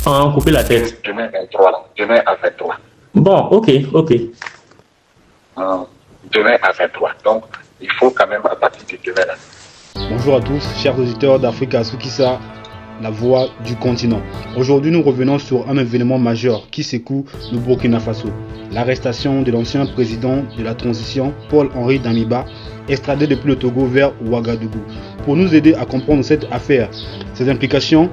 en couper la tête. Demain 23, là. Demain à 23. Bon, ok, ok. Demain à 23. Donc, il faut quand même à partir de demain là. Bonjour à tous, chers auditeurs d'Africa Sukisa, la voix du continent. Aujourd'hui, nous revenons sur un événement majeur qui secoue le Burkina Faso. L'arrestation de l'ancien président de la transition, Paul-Henri Damiba, extradé depuis le Togo vers Ouagadougou. Pour nous aider à comprendre cette affaire, ses implications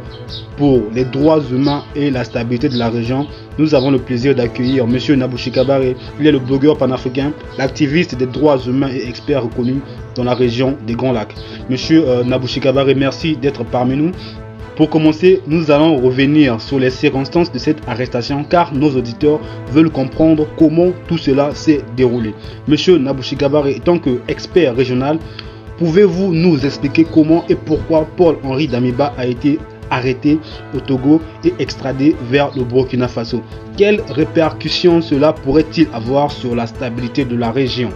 pour les droits humains et la stabilité de la région, nous avons le plaisir d'accueillir M. Nabouchi Kabare. Il est le blogueur panafricain, l'activiste des droits humains et expert reconnu dans la région des Grands Lacs. M. Nabouchi Kabare, merci d'être parmi nous. Pour commencer, nous allons revenir sur les circonstances de cette arrestation car nos auditeurs veulent comprendre comment tout cela s'est déroulé. Monsieur Nabouchi Kabare, étant qu'expert régional, pouvez-vous nous expliquer comment et pourquoi Paul-Henri Damiba a été arrêté au Togo et extradé vers le Burkina Faso? Quelles répercussions cela pourrait-il avoir sur la stabilité de la région?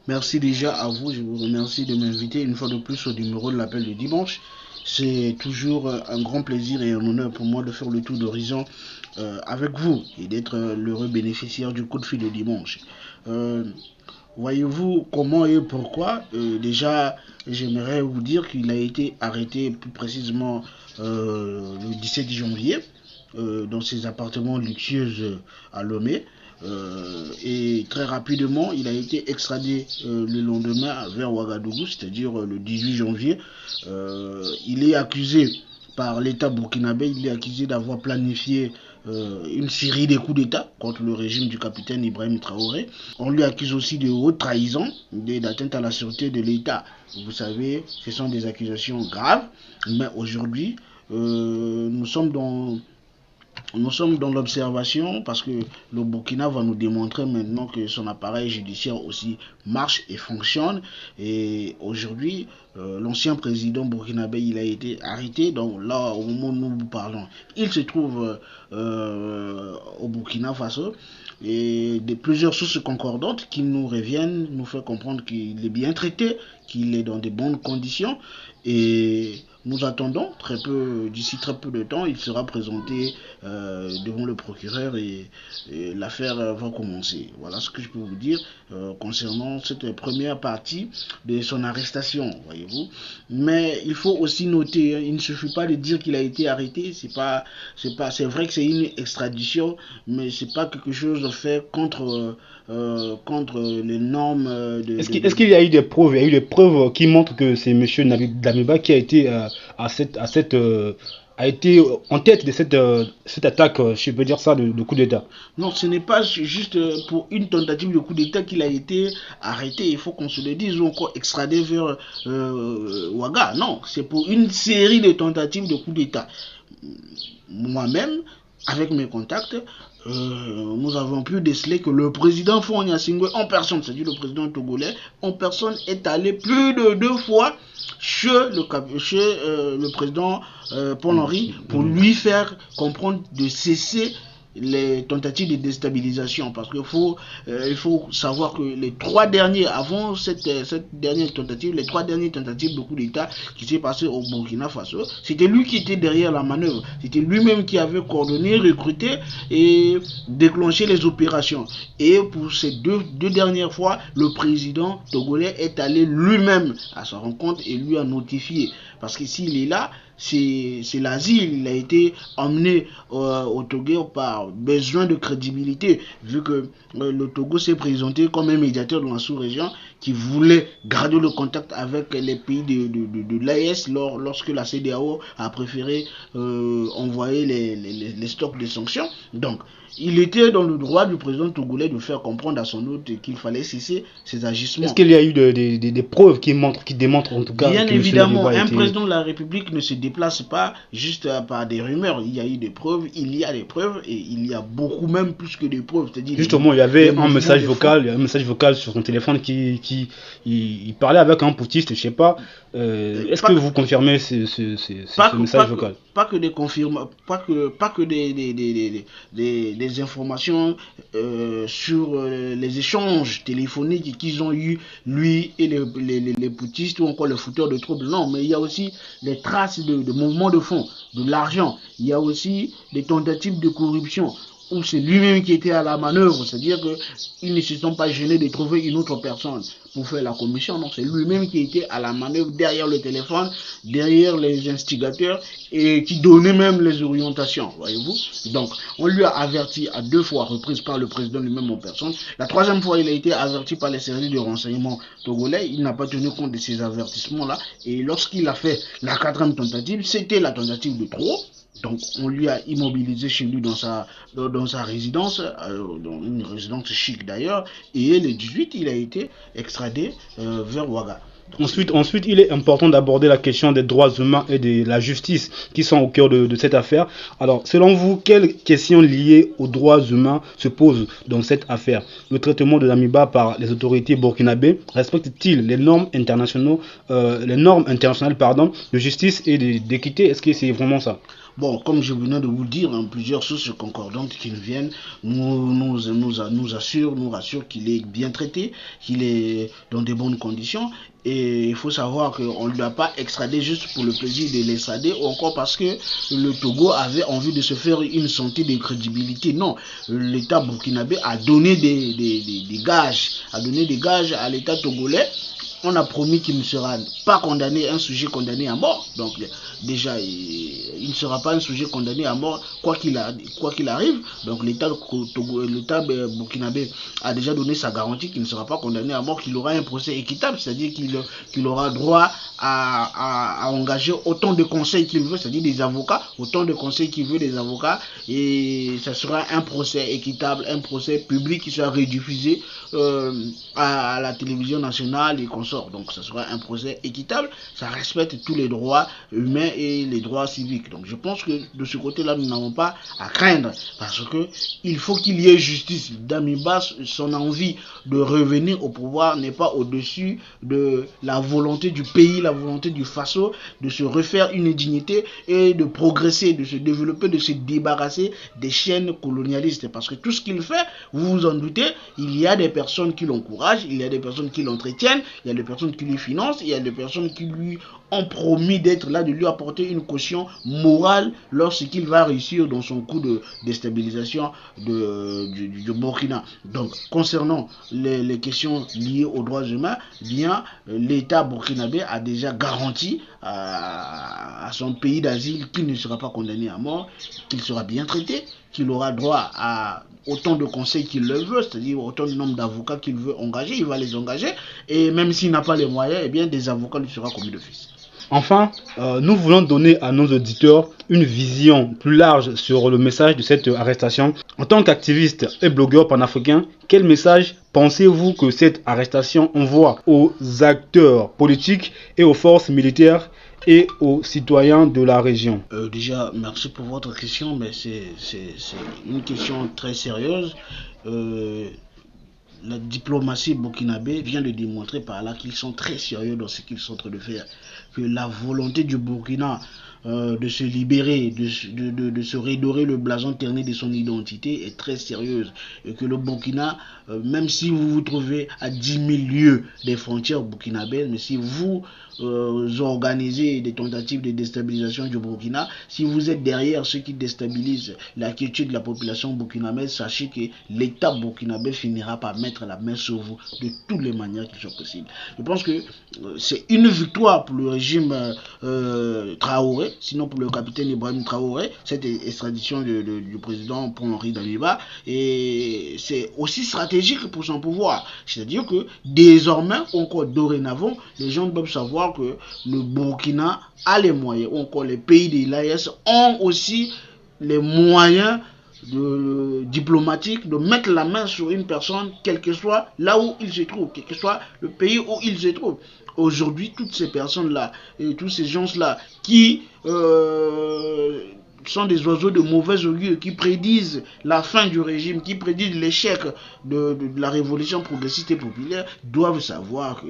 Merci déjà à vous, je vous remercie de m'inviter une fois de plus au numéro de l'appel du dimanche. C'est toujours un grand plaisir et un honneur pour moi de faire le tour d'horizon avec vous et d'être l'heureux bénéficiaire du coup de fil de dimanche. Voyez-vous comment et pourquoi déjà, j'aimerais vous dire qu'il a été arrêté plus précisément le 17 janvier dans ses appartements luxueux à Lomé. Et très rapidement, il a été extradé le lendemain vers Ouagadougou, c'est-à-dire le 18 janvier. Il est accusé par l'État burkinabé, il est accusé d'avoir planifié une série de coups d'État contre le régime du capitaine Ibrahim Traoré. On lui accuse aussi de haute trahison, d'atteinte à la sûreté de l'État. Vous savez, ce sont des accusations graves, mais aujourd'hui, nous sommes dans l'observation parce que le Burkina va nous démontrer maintenant que son appareil judiciaire aussi marche et fonctionne. Et aujourd'hui, l'ancien président burkinabé, il a été arrêté. Donc là, au moment où nous vous parlons, il se trouve au Burkina Faso. Et plusieurs sources concordantes qui nous reviennent nous font comprendre qu'il est bien traité, qu'il est dans de bonnes conditions. Et nous attendons d'ici très peu de temps, il sera présenté devant le procureur et l'affaire va commencer. Voilà ce que je peux vous dire concernant cette première partie de son arrestation, voyez-vous. Mais il faut aussi noter, il ne suffit pas de dire qu'il a été arrêté. C'est vrai que c'est une extradition, mais c'est pas quelque chose fait contre les normes de... Est-ce qu'il y a eu des preuves? Il y a eu des preuves qui montrent que c'est M. Damiba qui a été a été en tête de cette attaque, je peux dire ça, de coup d'État. Non, ce n'est pas juste pour une tentative de coup d'État qu'il a été arrêté, il faut qu'on se le dise, ou encore extradé vers Ouaga. Non, c'est pour une série de tentatives de coup d'État. Moi-même, avec mes contacts, nous avons pu déceler que le président Faure Gnassingbé en personne, c'est-à-dire le président togolais, en personne est allé plus de 2 fois chez le président Paul-Henri pour lui faire comprendre de cesser les tentatives de déstabilisation, parce qu'il faut savoir que les 3 derniers, avant cette dernière tentative, les 3 dernières tentatives de coup d'État qui s'est passé au Burkina Faso, c'était lui qui était derrière la manœuvre, c'était lui-même qui avait coordonné, recruté et déclenché les opérations. Et pour ces deux dernières fois, le président togolais est allé lui-même à sa rencontre et lui a notifié, parce que s'il est là, c'est l'asile. Il a été emmené au Togo par besoin de crédibilité, vu que le Togo s'est présenté comme un médiateur dans la sous-région qui voulait garder le contact avec les pays de l'AES lorsque la CEDEAO a préféré envoyer les stocks de sanctions. Donc, il était dans le droit du président togolais de faire comprendre à son hôte qu'il fallait cesser ses agissements. Est-ce qu'il y a eu des preuves qui démontrent en tout cas? Bien évidemment, un président de la République ne se déplace pas juste par des rumeurs. Il y a eu des preuves, il y a des preuves et il y a beaucoup même plus que des preuves. Justement, il y avait un message vocal sur son téléphone qui parlait avec un putiste, je sais pas. Est-ce que vous confirmez ce message vocal? pas que des des informations sur les échanges téléphoniques qu'ils ont eu, lui et les poutistes ou encore les fouteurs de troubles. Non, mais il y a aussi des traces de mouvements de fonds, de l'argent. Il y a aussi des tentatives de corruption, où c'est lui-même qui était à la manœuvre, c'est-à-dire qu'ils ne se sont pas gênés de trouver une autre personne pour faire la commission, non, c'est lui-même qui était à la manœuvre derrière le téléphone, derrière les instigateurs et qui donnait même les orientations, voyez-vous. Donc, on lui a averti à 2 fois reprises par le président lui-même en personne. La 3e fois, il a été averti par les services de renseignement togolais, il n'a pas tenu compte de ces avertissements-là, et lorsqu'il a fait la 4e tentative, c'était la tentative de trop. Donc on lui a immobilisé chez lui dans sa résidence, dans une résidence chic d'ailleurs, et le 18 il a été extradé vers Ouaga. Ensuite, il est important d'aborder la question des droits humains et de la justice qui sont au cœur de cette affaire. Alors, selon vous, quelles questions liées aux droits humains se posent dans cette affaire? Le traitement de Damiba par les autorités burkinabées respecte-t-il les normes internationales, de justice et d'équité? Est-ce que c'est vraiment ça? Bon, comme je venais de vous dire, plusieurs sources concordantes qui nous viennent nous rassurent qu'il est bien traité, qu'il est dans de bonnes conditions. Et il faut savoir qu'on ne lui a pas extradé juste pour le plaisir de l'extrader ou encore parce que le Togo avait envie de se faire une santé de crédibilité. Non, l'État burkinabé a donné des gages à l'État togolais. On a promis qu'il ne sera pas condamné, un sujet condamné à mort. Donc déjà, il ne sera pas un sujet condamné à mort quoi qu'il arrive. Donc l'État burkinabé a déjà donné sa garantie qu'il ne sera pas condamné à mort, qu'il aura un procès équitable, c'est-à-dire qu'il aura droit à engager autant de conseils qu'il veut, c'est-à-dire des avocats, autant de conseils qu'il veut des avocats, et ça sera un procès équitable, un procès public qui sera rediffusé à la télévision nationale et consorts. Donc ça sera un procès équitable, ça respecte tous les droits humains et les droits civiques. Donc je pense que de ce côté-là, nous n'avons pas à craindre, parce que il faut qu'il y ait justice. Damiba, son envie de revenir au pouvoir n'est pas au-dessus de la volonté du pays, la volonté du Faso de se refaire une dignité et de progresser, de se développer, de se débarrasser des chaînes colonialistes. Parce que tout ce qu'il fait, vous vous en doutez, il y a des personnes qui l'encouragent, il y a des personnes qui l'entretiennent, il y a des personnes qui lui financent, il y a des personnes qui lui ont promis d'être là, de lui apporter une caution morale lorsqu'il va réussir dans son coup de déstabilisation du Burkina. Donc, concernant les questions liées aux droits humains, bien, l'État burkinabé a déjà garanti à son pays d'asile qu'il ne sera pas condamné à mort, qu'il sera bien traité, qu'il aura droit à autant de conseils qu'il le veut, c'est-à-dire autant de nombre d'avocats qu'il veut engager, il va les engager, et même s'il n'a pas les moyens, eh bien des avocats lui seront commis d'office. Enfin, nous voulons donner à nos auditeurs une vision plus large sur le message de cette arrestation. En tant qu'activiste et blogueur panafricain, quel message pensez-vous que cette arrestation envoie aux acteurs politiques et aux forces militaires et aux citoyens de la région? Déjà, merci pour votre question, mais c'est une question très sérieuse. La diplomatie burkinabé vient de démontrer par là qu'ils sont très sérieux dans ce qu'ils sont en train de faire. Que la volonté du Burkina de se libérer, de se redorer le blason terni de son identité est très sérieuse. Et que le Burkina, même si vous vous trouvez à 10 000 lieues des frontières burkinabées, mais si vous organisez des tentatives de déstabilisation du Burkina, si vous êtes derrière ceux qui déstabilisent la quiétude de la population burkinabé, sachez que l'État burkinabé finira par mettre la main sur vous de toutes les manières qui sont possibles. Je pense que c'est une victoire pour le régime Traoré, sinon pour le capitaine Ibrahim Traoré, cette extradition du président Paul-Henri Damiba, et c'est aussi stratégique pour son pouvoir. C'est-à-dire que désormais, encore dorénavant, les gens doivent savoir que le Burkina a les moyens, ou encore les pays de l'AES ont aussi les moyens diplomatiques de mettre la main sur une personne, quel que soit là où il se trouve, quel que soit le pays où il se trouve. Aujourd'hui, toutes ces personnes-là et tous ces gens-là qui sont des oiseaux de mauvais augure, qui prédisent la fin du régime, qui prédisent l'échec de la révolution progressiste et populaire, doivent savoir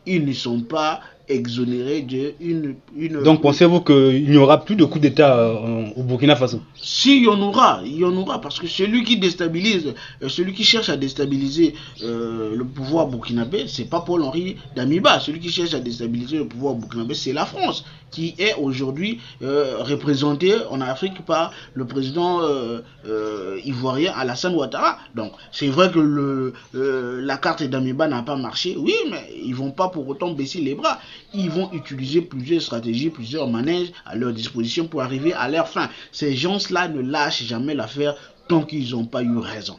qu'ils ne sont pas exonéré d'une... Donc pensez-vous qu'il n'y aura plus de coup d'État au Burkina Faso? Si, il y en aura, parce que celui qui déstabilise, celui qui cherche à déstabiliser le pouvoir burkinabé, c'est pas Paul-Henri Damiba. Celui qui cherche à déstabiliser le pouvoir burkinabé, c'est la France, qui est aujourd'hui représentée en Afrique par le président ivoirien Alassane Ouattara. Donc, c'est vrai que la carte Damiba n'a pas marché, oui, mais ils vont pas pour autant baisser les bras. Ils vont utiliser plusieurs stratégies, plusieurs manèges à leur disposition pour arriver à leur fin. Ces gens-là ne lâchent jamais l'affaire tant qu'ils n'ont pas eu raison.